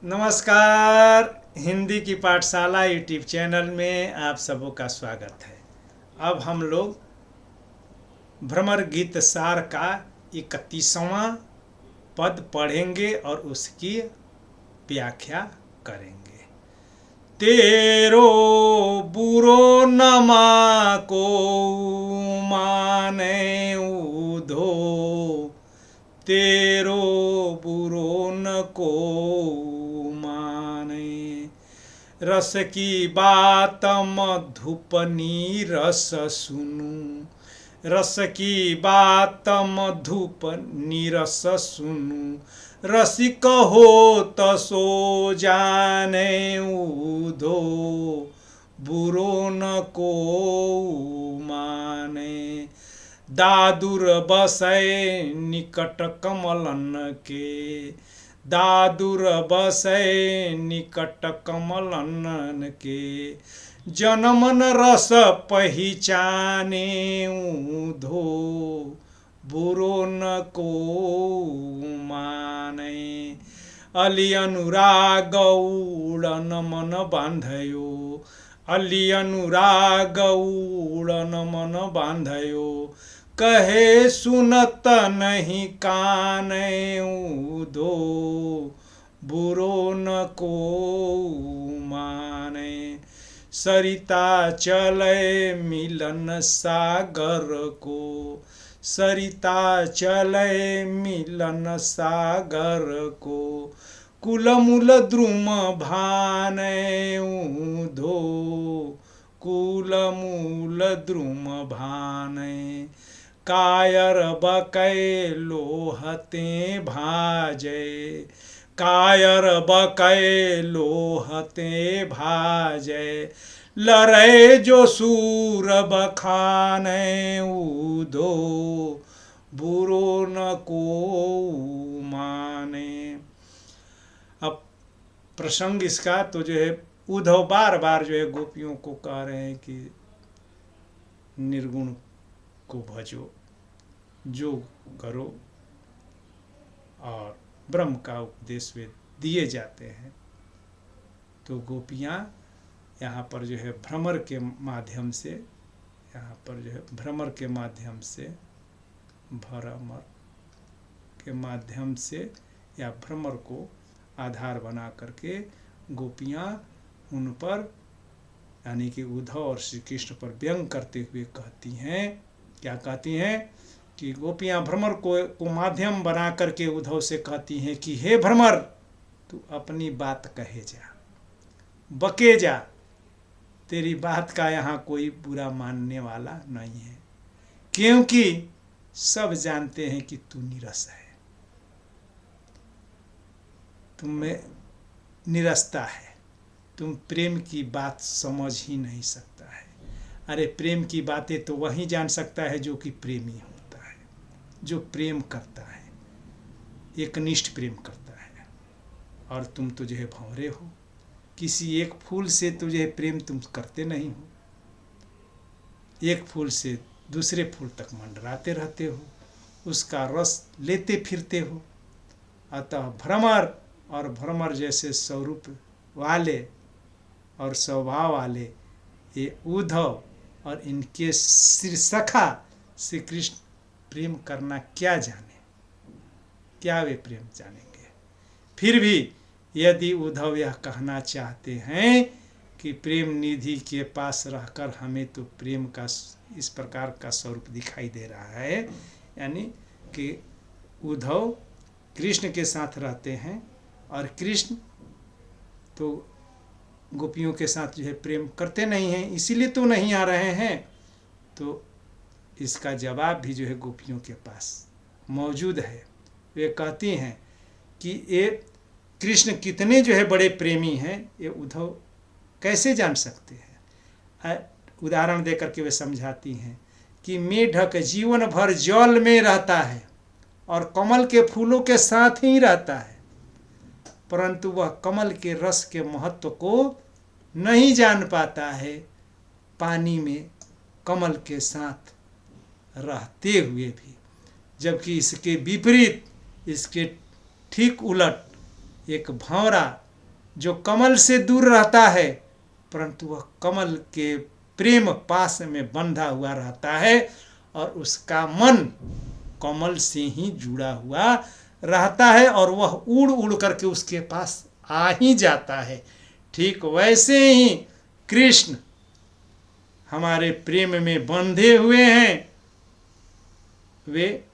नमस्कार। हिंदी की पाठशाला यूट्यूब चैनल में आप सबों का स्वागत है। अब हम लोग भ्रमर गीत सार का 31वां पद पढ़ेंगे और उसकी व्याख्या करेंगे। तेरो बुरो नमा को माने उधो, तेरो बुरो न को माने। रस की बात मधुपनी रस सुनू, रस की बात मधुपनी रस सुनू। रसिक हो तसो जाने उधो, बुरो न को माने। दादुर बसै निकट कमलन के, दादुर बसै निकट कमलन के। जनमन रस पहिचाने उधो, बुरो न को माने। अलि अनुराग उड़न मन बांधयो, अलि अनुराग उड़न मन बांधयो। कहे सुनत नहीं काने उधो, बुरो न को माने। सरिता चले मिलन सागर को, सरिता चले मिलन सागर को। कुलमूल द्रुम भाने उधो, कुलमूल द्रुम भाने। कायर बकै लोहते भाजे, कायर बकै लोहते भाजे। लड़े जो सूर बखाने उधो, बुरो न को माने। अब प्रसंग इसका तो जो है उद्धव बार बार जो है गोपियों को कह रहे हैं कि निर्गुण को भजो, योग करो, और ब्रह्म का उपदेश वे दिए जाते हैं। तो गोपियाँ यहाँ पर जो है भ्रमर के माध्यम से, यहाँ पर जो है भ्रमर के माध्यम से, भ्रमर के माध्यम से या भ्रमर को आधार बना करके गोपियाँ उन पर यानी कि उद्धव और श्री कृष्ण पर व्यंग करते हुए कहती हैं। क्या कहती हैं कि गोपियाँ भ्रमर को माध्यम बना करके उद्धव से कहती हैं कि हे भ्रमर, तू अपनी बात कहे जा, बके जा, तेरी बात का यहाँ कोई बुरा मानने वाला नहीं है, क्योंकि सब जानते हैं कि तू निरस है, तुम में निरसता है, तुम प्रेम की बात समझ ही नहीं सकता है। अरे प्रेम की बातें तो वही जान सकता है जो कि प्रेमी होता है, जो प्रेम करता है, एकनिष्ठ प्रेम करता है। और तुम तो जो है भंवरे हो, किसी एक फूल से तुझे प्रेम तुम करते नहीं हो, एक फूल से दूसरे फूल तक मंडराते रहते हो, उसका रस लेते फिरते हो। अतः भ्रमर और भ्रमर जैसे स्वरूप वाले और स्वभाव वाले ये उद्धव और इनके श्री सखा श्री कृष्ण प्रेम करना क्या जाने, क्या वे प्रेम जानेंगे। फिर भी यदि उद्धव यह कहना चाहते हैं कि प्रेम निधि के पास रहकर हमें तो प्रेम का इस प्रकार का स्वरूप दिखाई दे रहा है, यानी कि उद्धव कृष्ण के साथ रहते हैं और कृष्ण तो गोपियों के साथ जो है प्रेम करते नहीं हैं, इसीलिए तो नहीं आ रहे हैं। तो इसका जवाब भी जो है गोपियों के पास मौजूद है। वे कहती हैं कि ये कृष्ण कितने जो है बड़े प्रेमी हैं, ये उद्धव कैसे जान सकते हैं। उदाहरण देकर के वे समझाती हैं कि मेढक जीवन भर जल में रहता है और कमल के फूलों के साथ ही रहता है, परंतु वह कमल के रस के महत्व को नहीं जान पाता है, पानी में कमल के साथ रहते हुए भी। जबकि इसके विपरीत, इसके ठीक उलट एक भंवरा जो कमल से दूर रहता है, परंतु वह कमल के प्रेम पास में बंधा हुआ रहता है और उसका मन कमल से ही जुड़ा हुआ रहता है और वह उड़ उड़ करके उसके पास आ ही जाता है। ठीक वैसे ही कृष्ण हमारे प्रेम में बंधे हुए हैं, वे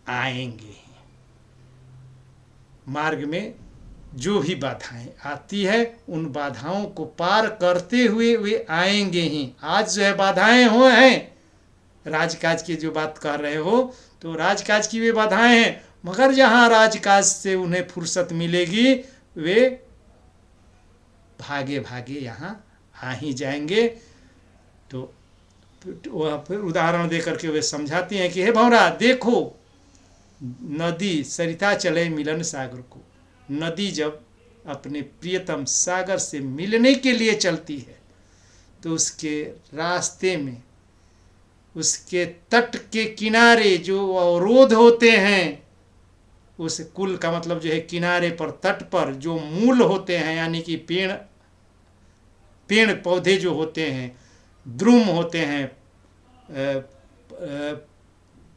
आएंगे। मार्ग में जो भी बाधाएं आती है उन बाधाओं को पार करते हुए वे आएंगे ही। आज जो है बाधाएं हुए हैं, राजकाज की जो बात कर रहे हो तो राजकाज की वे बाधाएं हैं, मगर जहाँ राजकाज से उन्हें फुर्सत मिलेगी वे भागे भागे यहाँ आ ही जाएंगे। तो वह फिर उदाहरण दे करके वे समझाते हैं कि हे भंवरा देखो, नदी सरिता चले मिलन सागर को। नदी जब अपने प्रियतम सागर से मिलने के लिए चलती है तो उसके रास्ते में, उसके तट के किनारे जो अवरोध होते हैं, उस कुल का मतलब जो है किनारे पर, तट पर जो मूल होते हैं, यानी कि पेड़ पौधे जो होते हैं, द्रुम होते हैं,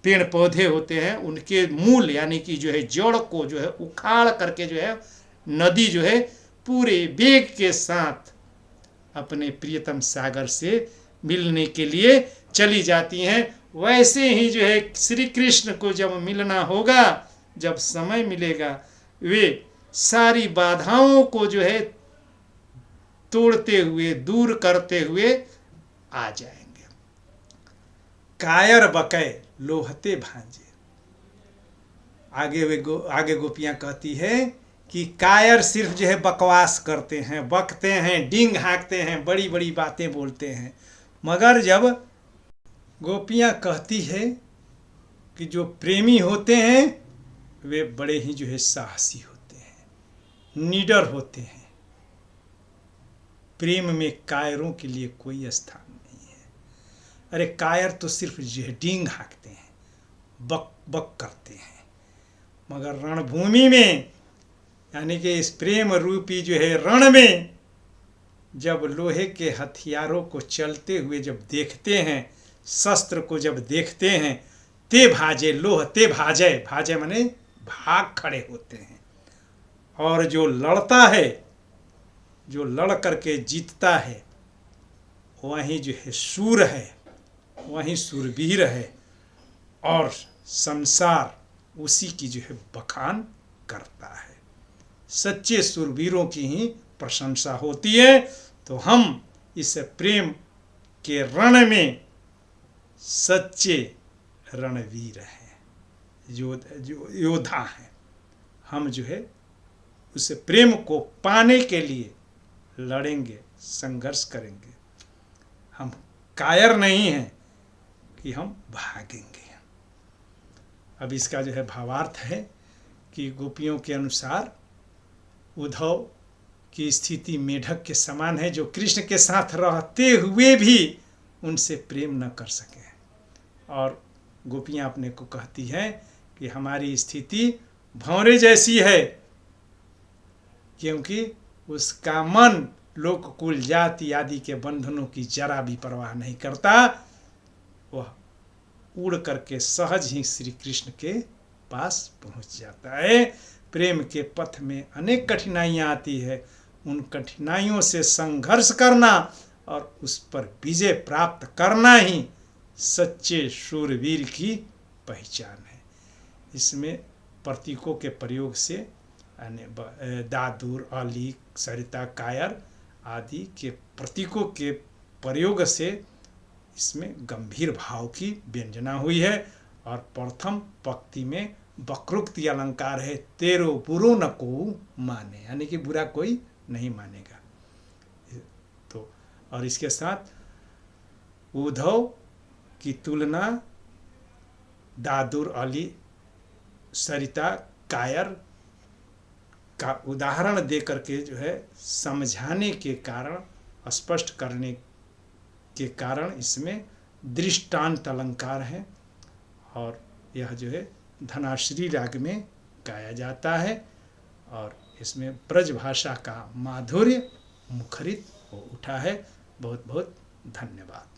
पेड़ पौधे होते हैं, उनके मूल यानी कि जो है जड़ को जो है उखाड़ करके जो है नदी जो है पूरे वेग के साथ अपने प्रियतम सागर से मिलने के लिए चली जाती हैं। वैसे ही जो है श्री कृष्ण को जब मिलना होगा, जब समय मिलेगा, वे सारी बाधाओं को जो है तोड़ते हुए, दूर करते हुए आ जाएंगे। कायर बकै लोहते भांजे। आगे गोपियां कहती है कि कायर सिर्फ जो है बकवास करते हैं, बकते हैं, डींग हाँकते हैं, बड़ी बड़ी बातें बोलते हैं। मगर जब गोपियां कहती है कि जो प्रेमी होते हैं वे बड़े ही जो है साहसी होते हैं, निडर होते हैं, प्रेम में कायरों के लिए कोई स्थान नहीं है। अरे कायर तो सिर्फ जो है डींग हाँकते हैं, बक बक करते हैं, मगर रणभूमि में यानी कि इस प्रेम रूपी जो है रण में जब लोहे के हथियारों को चलते हुए जब देखते हैं, शस्त्र को जब देखते हैं, ते भाजे लोह ते भाजे, भाजे माने भाग खड़े होते हैं। और जो लड़ता है, जो लड़ करके जीतता है, वही जो है शूर है, वही शूरवीर है और संसार उसी की जो है बखान करता है। सच्चे शूरवीरों की ही प्रशंसा होती है। तो हम इस प्रेम के रण में सच्चे रणवीर हैं, जो योद्धा हैं। हम जो है उस प्रेम को पाने के लिए लड़ेंगे, संघर्ष करेंगे। हम कायर नहीं हैं कि हम भागेंगे। अब इसका जो है भावार्थ है कि गोपियों के अनुसार उद्धव की स्थिति मेढक के समान है, जो कृष्ण के साथ रहते हुए भी उनसे प्रेम न कर सके। और गोपियाँ अपने को कहती हैं कि हमारी स्थिति भंवरे जैसी है, क्योंकि उसका मन लोक कुल जाति आदि के बंधनों की जरा भी परवाह नहीं करता। वह उड़ करके सहज ही श्री कृष्ण के पास पहुंच जाता है। प्रेम के पथ में अनेक कठिनाइयाँ आती है, उन कठिनाइयों से संघर्ष करना और उस पर विजय प्राप्त करना ही सच्चे शूरवीर की पहचान है। इसमें प्रतीकों के प्रयोग से दादुर, अली, सरिता, कायर आदि के प्रतीकों के प्रयोग से इसमें गंभीर भाव की व्यंजना हुई है। और प्रथम पंक्ति में वक्रोक्ति अलंकार है, तेरो बुरो न को माने, यानी कि बुरा कोई नहीं मानेगा। तो और इसके साथ उद्धव की तुलना दादुर, अली, सरिता, कायर का उदाहरण दे करके जो है समझाने के कारण, स्पष्ट करने के कारण इसमें दृष्टांत अलंकार है। और यह जो है धनाश्री राग में गाया जाता है। और इसमें ब्रज भाषा का माधुर्य मुखरित हो उठा है। बहुत बहुत धन्यवाद।